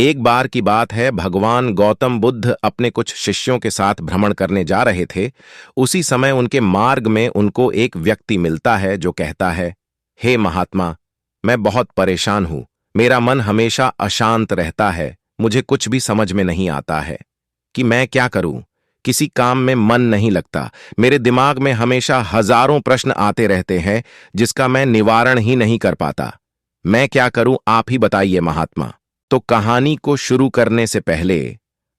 एक बार की बात है, भगवान गौतम बुद्ध अपने कुछ शिष्यों के साथ भ्रमण करने जा रहे थे। उसी समय उनके मार्ग में उनको एक व्यक्ति मिलता है जो कहता है, हे महात्मा, मैं बहुत परेशान हूं। मेरा मन हमेशा अशांत रहता है। मुझे कुछ भी समझ में नहीं आता है कि मैं क्या करूं। किसी काम में मन नहीं लगता। मेरे दिमाग में हमेशा हजारों प्रश्न आते रहते हैं जिसका मैं निवारण ही नहीं कर पाता। मैं क्या करूं, आप ही बताइए महात्मा। तो कहानी को शुरू करने से पहले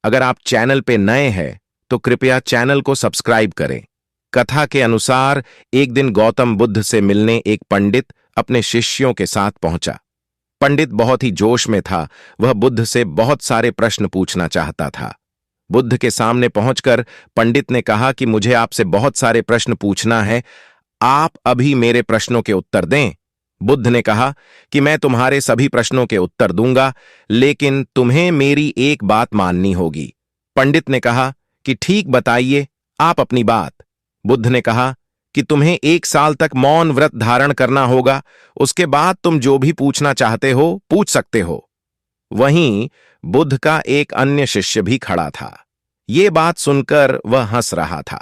अगर आप चैनल पे नए हैं तो कृपया चैनल को सब्सक्राइब करें। कथा के अनुसार एक दिन गौतम बुद्ध से मिलने एक पंडित अपने शिष्यों के साथ पहुंचा। पंडित बहुत ही जोश में था। वह बुद्ध से बहुत सारे प्रश्न पूछना चाहता था। बुद्ध के सामने पहुंचकर पंडित ने कहा कि मुझे आपसे बहुत सारे प्रश्न पूछना है, आप अभी मेरे प्रश्नों के उत्तर दें। बुद्ध ने कहा कि मैं तुम्हारे सभी प्रश्नों के उत्तर दूंगा, लेकिन तुम्हें मेरी एक बात माननी होगी। पंडित ने कहा कि ठीक, बताइए आप अपनी बात। बुद्ध ने कहा कि तुम्हें 1 साल तक मौन व्रत धारण करना होगा। उसके बाद तुम जो भी पूछना चाहते हो पूछ सकते हो। वहीं बुद्ध का एक अन्य शिष्य भी खड़ा था। ये बात सुनकर वह हंस रहा था।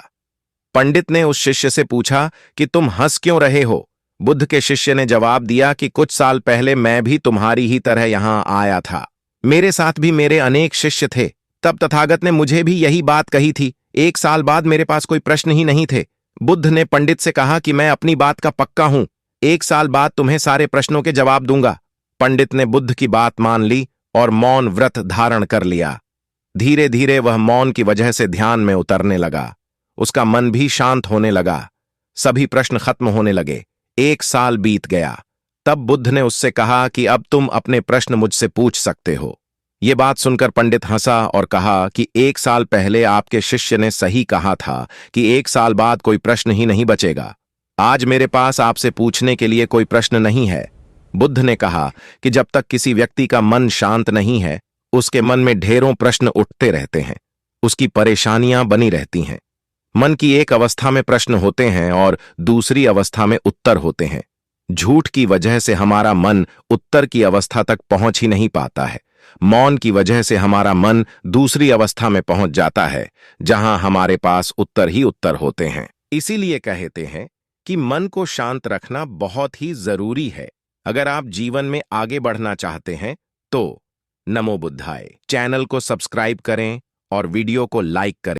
पंडित ने उस शिष्य से पूछा कि तुम हंस क्यों रहे हो। बुद्ध के शिष्य ने जवाब दिया कि कुछ साल पहले मैं भी तुम्हारी ही तरह यहां आया था। मेरे साथ भी मेरे अनेक शिष्य थे। तब तथागत ने मुझे भी यही बात कही थी। 1 साल बाद मेरे पास कोई प्रश्न ही नहीं थे। बुद्ध ने पंडित से कहा कि मैं अपनी बात का पक्का हूं। 1 साल बाद तुम्हें सारे प्रश्नों के जवाब दूंगा। पंडित ने बुद्ध की बात मान ली और मौन व्रत धारण कर लिया। धीरे धीरे वह मौन की वजह से ध्यान में उतरने लगा। उसका मन भी शांत होने लगा। सभी प्रश्न खत्म होने लगे। 1 साल बीत गया। तब बुद्ध ने उससे कहा कि अब तुम अपने प्रश्न मुझसे पूछ सकते हो। ये बात सुनकर पंडित हंसा और कहा कि 1 साल पहले आपके शिष्य ने सही कहा था कि 1 साल बाद कोई प्रश्न ही नहीं बचेगा। आज मेरे पास आपसे पूछने के लिए कोई प्रश्न नहीं है। बुद्ध ने कहा कि जब तक किसी व्यक्ति का मन शांत नहीं है, उसके मन में ढेरों प्रश्न उठते रहते हैं। उसकी परेशानियां बनी रहती हैं। मन की एक अवस्था में प्रश्न होते हैं और दूसरी अवस्था में उत्तर होते हैं। झूठ की वजह से हमारा मन उत्तर की अवस्था तक पहुंच ही नहीं पाता है। मौन की वजह से हमारा मन दूसरी अवस्था में पहुंच जाता है, जहां हमारे पास उत्तर ही उत्तर होते हैं। इसीलिए कहते हैं कि मन को शांत रखना बहुत ही जरूरी है। अगर आप जीवन में आगे बढ़ना चाहते हैं तो नमो बुद्धाय। चैनल को सब्सक्राइब करें और वीडियो को लाइक करें।